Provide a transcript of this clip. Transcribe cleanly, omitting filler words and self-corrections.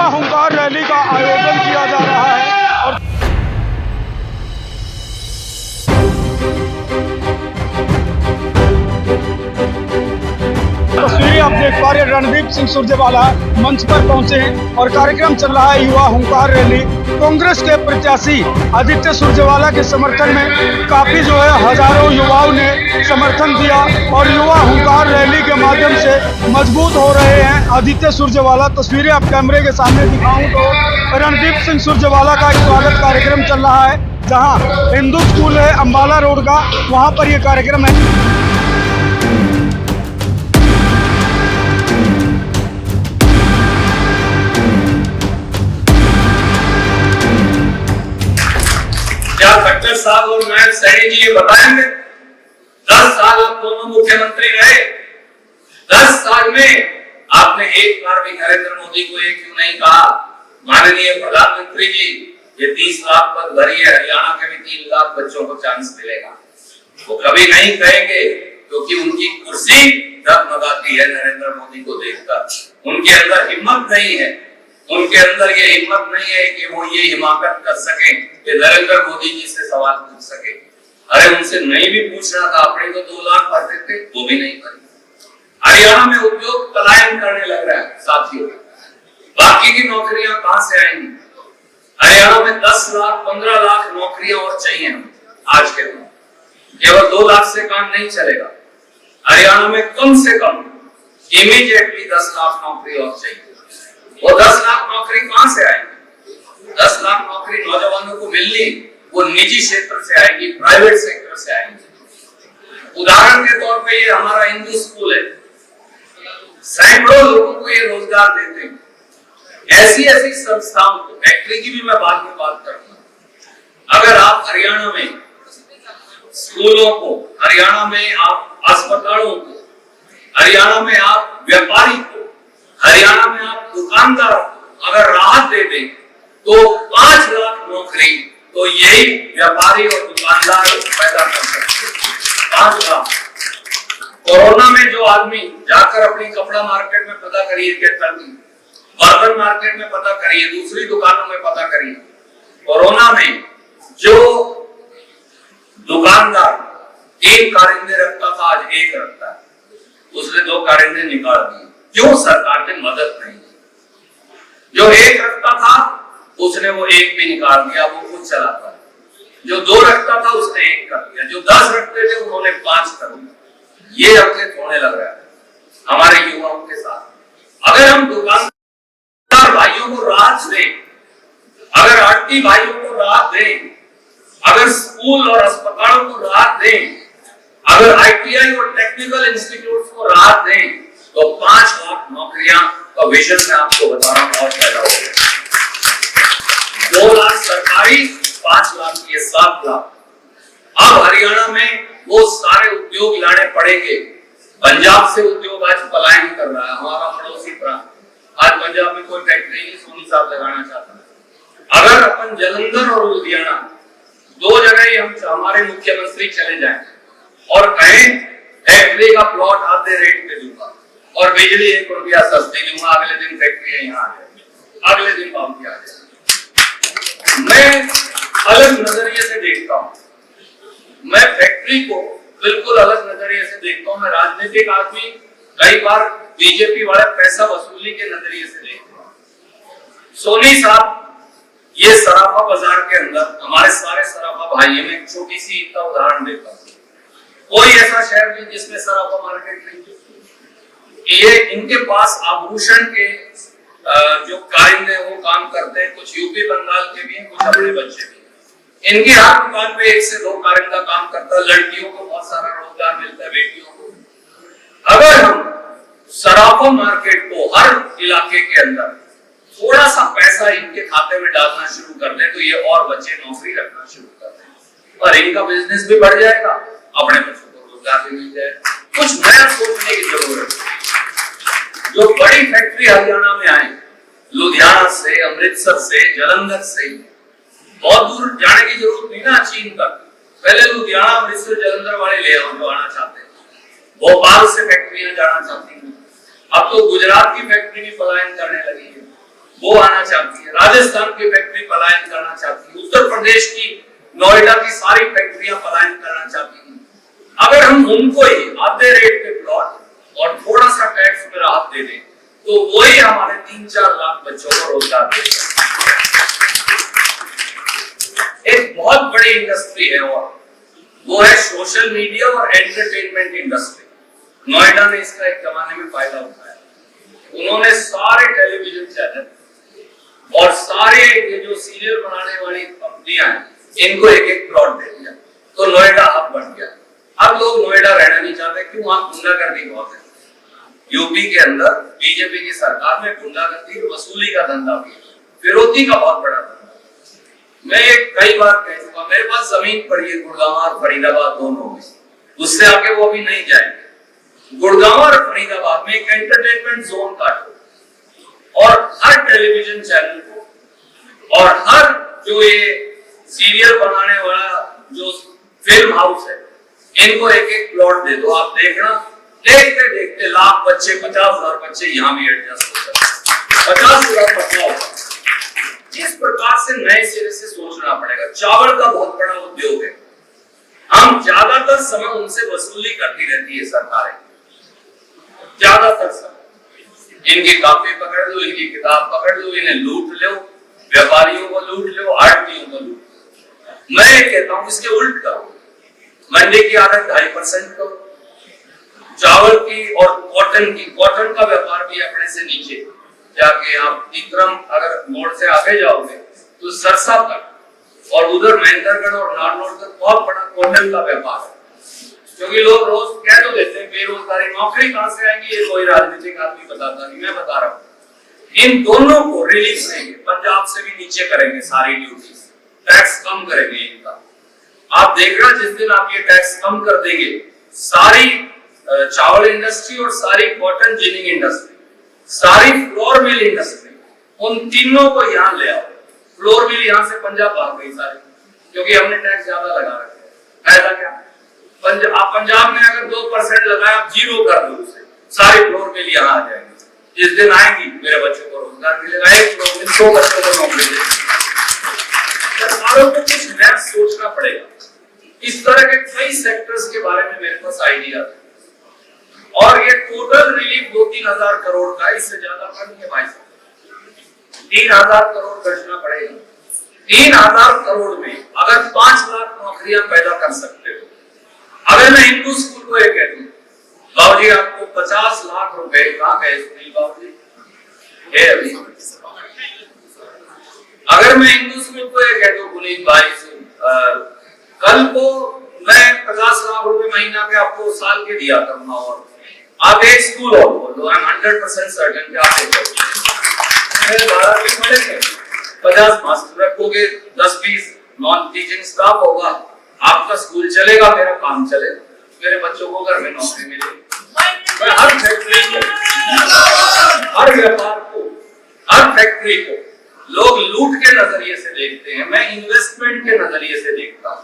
युवा हुंकार रैली का आयोजन किया जा रहा है और तस्वीरें आप देख पा रहे हैं। रणदीप सिंह सुरजेवाला मंच पर पहुंचे हैं और कार्यक्रम चल रहा है युवा हुंकार रैली। कांग्रेस के प्रत्याशी आदित्य सुरजेवाला के समर्थन में काफी जो है हजारों युवाओं ने समर्थन दिया और युवा हुंकार रैली के माध्यम से मजबूत हो रहे हैं आदित्य सुरजेवाला। तस्वीरें आप कैमरे के सामने दिखाऊं तो रणदीप सिंह सुरजेवाला का एक स्वागत कार्यक्रम चल रहा है, जहाँ हिंदू स्कूल है अम्बाला रोड का, वहाँ पर यह कार्यक्रम है। खट्टर साहब और नायब सैनी जी ये बताएंगे 10 साल आप दोनों मुख्यमंत्री रहे, 10 साल में आपने एक बार भी नरेंद्र मोदी को ये क्यों नहीं कहा माननीय प्रधानमंत्री जी ये 30 लाख पद भरी है, हरियाणा के भी 3 लाख बच्चों को चांस मिलेगा। वो कभी नहीं कहेंगे क्योंकि उनकी कुर्सी डगमगाती है नरेंद्र मोदी को देखकर। उनके अंदर हिम्मत नहीं है, उनके अंदर ये हिम्मत नहीं है कि वो ये हिमाकत कर सके कि नरेंद्र मोदी जी से सवाल पूछ सके। अरे उनसे नहीं भी पूछना था, अपने तो 2 लाख भरते थे, वो भी नहीं भरे। हरियाणा में उद्योग पलायन करने लग रहा है साथियों, बाकी की नौकरियां कहां से आएंगी? हरियाणा में 10 लाख 15 लाख नौकरियां और चाहिए हमें आज के दिन। केवल 2 लाख से काम नहीं चलेगा, हरियाणा में कम से कम इमीडिएटली 10 लाख नौकरी और चाहिए। वो 10 लाख नौकरी कहां से आएगी? 10 लाख नौकरी नौजवानों को मिलनी वो निजी क्षेत्र से आएगी, प्राइवेट सेक्टर से आएगी। उदाहरण के तौर पे ये हमारा हिंदू स्कूल है, सैकड़ों लोगों को ये रोजगार देते हैं। ऐसी ऐसी संस्थाओं को, फैक्ट्री की भी मैं बाद में बात करूंगा। अगर आप हरियाणा में स्कूलों को, हरियाणा में आप अस्पतालों को, हरियाणा में आप व्यापारी को, हरियाणा में आप दुकानदार अगर राहत दे दें तो 5 लाख नौकरी तो यही व्यापारी और दुकानदार पैदा कर सकते हैं। 5 लाख। कोरोना में जो आदमी जाकर अपनी कपड़ा मार्केट में पता करिए, बर्तन मार्केट में पता करिए, दूसरी दुकानों में पता करिए, कोरोना में जो दुकानदार 3 कारिंदे रखता था आज 1 रखता है, उसने 2 कारिंदे निकाल दिए। क्यों? सरकार ने मदद नहीं की। जो 1 रखता था उसने वो 1 भी निकाल दिया, वो खुद चलाता है। जो 2 रखता था उसने 1 कर दिया, जो 10 रखते थे उन्होंने 5 कर दिया। ये अपडेट होने लग रहा है हमारे युवाओं के साथ। अगर हम दुकानदार भाइयों को राहत दें, अगर आड़ती भाइयों को राहत दें, अगर स्कूल और अस्पतालों को राहत दें, अगर ITI और टेक्निकल इंस्टीट्यूट को राहत दें तो 5 लाख नौकरियां का विजन मैं आपको बता रहा हूं और पैदा हो गया। 2 लाख सरकारी, 5 लाख ये 7 लाख। अब हरियाणा में वो सारे उद्योग लाने पड़ेंगे। पंजाब से उद्योग आज पलायन कर रहा है, हमारा पड़ोसी प्रांत। आज पंजाब में कोई फैक्ट्री नहीं सोनी साहब लगाना चाहता है। अगर अपन जालंधर और लुधियाना 2 जगह ही हम हमारे मुख्यमंत्री चले जाएं और कहें फैक्ट्री का प्लॉट आधे रेट पे दूंगा और बिजली 1 रुपया सस्ती दूंगा, अगले दिन फैक्ट्री यहाँ आ जाएगी, अगले दिन बाकी आ जाएगी। मैं अलग नजरिए से देखता हूँ, मैं फैक्ट्री को बिल्कुल अलग नजरिए से देखता हूँ। मैं राजनीतिक आदमी कई बार बीजेपी वाले पैसा वसूली के नजरिए से देखता हूँ। सोनी साहब ये सराफा बाजार के अंदर हमारे सारे सराफा भाई, में एक छोटी सी का उदाहरण देता हूँ। कोई ऐसा शहर नहीं जिसमें सराफा मार्केट नहीं। ये इनके पास आभूषण के जो कारिंदे वो काम करते हैं, कुछ यूपी बंगाल के भी हैं, कुछ अपने बच्चे भी। इनकी हर दुकान पे 1 से 2 कारिंदा काम करता है। लड़कियों को बहुत सारा रोजगार मिलता है, बेटियों को। अगर हम सराफा मार्केट को हर इलाके के अंदर थोड़ा सा पैसा इनके खाते में डालना शुरू कर दे तो ये और बच्चे नौकरी रखना शुरू कर दें और इनका बिजनेस भी बढ़ जाएगा, अपने बच्चों को रोजगार भी मिल जाएगा। कुछ नया सोचने की जरूरत है। जो बड़ी फैक्ट्री हरियाणा में आए, लुधियाना से, अमृतसर से, जालंधर से, बहुत दूर जाने की जरूरत नहीं ना चीन तक। पहले लुधियाना, अमृतसर, जालंधर वाले ले आओ जो आना चाहते हैं। भोपाल से फैक्ट्रियां जाना चाहती हैं। अब तो गुजरात की फैक्ट्री भी पलायन करने लगी है, वो आना चाहती है, राजस्थान की फैक्ट्री पलायन करना चाहती है, उत्तर प्रदेश की नोएडा की सारी फैक्ट्रियां पलायन करना चाहती हैं। अगर हम उनको ही आधे रेट पे प्लॉट और थोड़ा सा टैक्स में राहत दे दें तो वही हमारे 3-4 लाख बच्चों को रोजगार देगा। एक बहुत बड़ी इंडस्ट्री है और वो है सोशल मीडिया और एंटरटेनमेंट इंडस्ट्री। नोएडा ने इसका एक जमाने में फायदा उठाया। उन्होंने सारे टेलीविजन चैनल और सारे ये जो सीरियल बनाने वाली कंपनियां हैं इनको एक एक प्लॉट दे दिया, तो नोएडा हब बन गया। अब लोग नोएडा रहना नहीं चाहते, क्यों? वहां गुंडागर्दी बहुत है। यूपी के अंदर बीजेपी की सरकार में गुंडागर्दी वसूली का धंधा भी, फिरौती का बहुत बड़ा धंधा। मैं कई बार कह चुका, मेरे पास जमीन पड़ी है गुड़गांव और फरीदाबाद दोनों में, उससे आगे वो भी नहीं जाएंगे। गुड़गांव और फरीदाबाद में एक एंटरटेनमेंट जोन काटो और हर टेलीविजन चैनल को और हर जो ये सीरियल बनाने वाला जो फिल्म हाउस है इनको एक एक प्लॉट दे दो। आप देखना, देखते देखते लाख बच्चे, 50,000 बच्चे यहाँ भी एडजस्ट हो जाते, 50,000 बच्चा होगा। इस प्रकार से नए सिरे से सोचना पड़ेगा। चावल का बहुत बड़ा उद्योग है, हम ज्यादातर समय उनसे वसूली करती रहती है सरकारें, ज्यादातर समय। इनकी कॉपी पकड़ लो, इनकी किताब पकड़ लो, इन्हें लूट लो, व्यापारियों को लूट लो, आड़तियों को लूट लो। मैं ये कहता हूं इसके उल्ट करो, मंडी की आदत 2.5% करो, चावल की और कॉटन का व्यापार भी अपने से नीचे जाके आप विक्रम अगर मोड़ से आगे जाओगे तो सरसा तक और उधर महेंद्रगढ़ और नारनौल तक बहुत बड़ा कॉटन का व्यापार है। क्योंकि लोग रोज कह तो देते हैं बेरोजगारी, नौकरी कहां से आएगी, ये कोई राजनीतिक आदमी बताता नहीं, मैं बता रहा हूँ। इन दोनों को रिलीज करेंगे, पंजाब से भी नीचे करेंगे सारी ड्यूटी, टैक्स कम करेंगे इनका। आप देखना जिस दिन आप ये टैक्स कम कर देंगे, सारी चावल इंडस्ट्री और सारी कॉटन जिनिंग इंडस्ट्री, सारी फ्लोर मिल इंडस्ट्री, उन तीनों को यहाँ ले आओ। फ्लोर मिल यहाँ से पंजाब आ गई सारी, क्योंकि हमने टैक्स ज्यादा लगा रखा है। फायदा क्या? आप पंजाब में अगर 2% लगाए, आप 0 कर दो उसे, सारी फ्लोर मिल यहाँ आ जाएंगे। जिस दिन आएंगी मेरे बच्चों को रोजगार मिलेगा, एक फ्लोर मिल 100 बच्चों को नौकरी देगी। सरकारों को कुछ नया सोचना पड़ेगा। इस तरह के कई सेक्टर्स के बारे में मेरे पास आइडिया है और ये टोटल रिलीफ 2-3 हजार करोड़ का, इससे ज्यादा का नहीं है भाई साहब। 3,000 करोड़ खर्चना पड़ेगा। 3,000 करोड़ में अगर 5 लाख नौकरियां पैदा कर सकते हो, अगर मैं हिंदू स्कूल को ये कह दूं बाबूजी आपको 50 लाख रुपए, कहां गए सुनील बाबूजी? अभी अगर मैं हिंदू स्कूल को ये कह दूं पुनीत भाई कल को मैं 50 लाख रुपए महीना के आपको साल के दिया करूंगा और आप एक स्कूल और बोल दो, आई एम 100% सर्टेन कि आप मेरे 12 के पढ़ेंगे, 50 मास्टर रखोगे, 10-20 नॉन टीचिंग स्टाफ होगा, आपका स्कूल चलेगा, मेरा काम चलेगा, मेरे बच्चों को घर में नौकरी मिलेगी। मैं हर फैक्ट्री को, हर व्यापार को, हर फैक्ट्री को लोग लूट के नजरिए से देखते हैं, मैं इन्वेस्टमेंट के नजरिए से देखता हूं।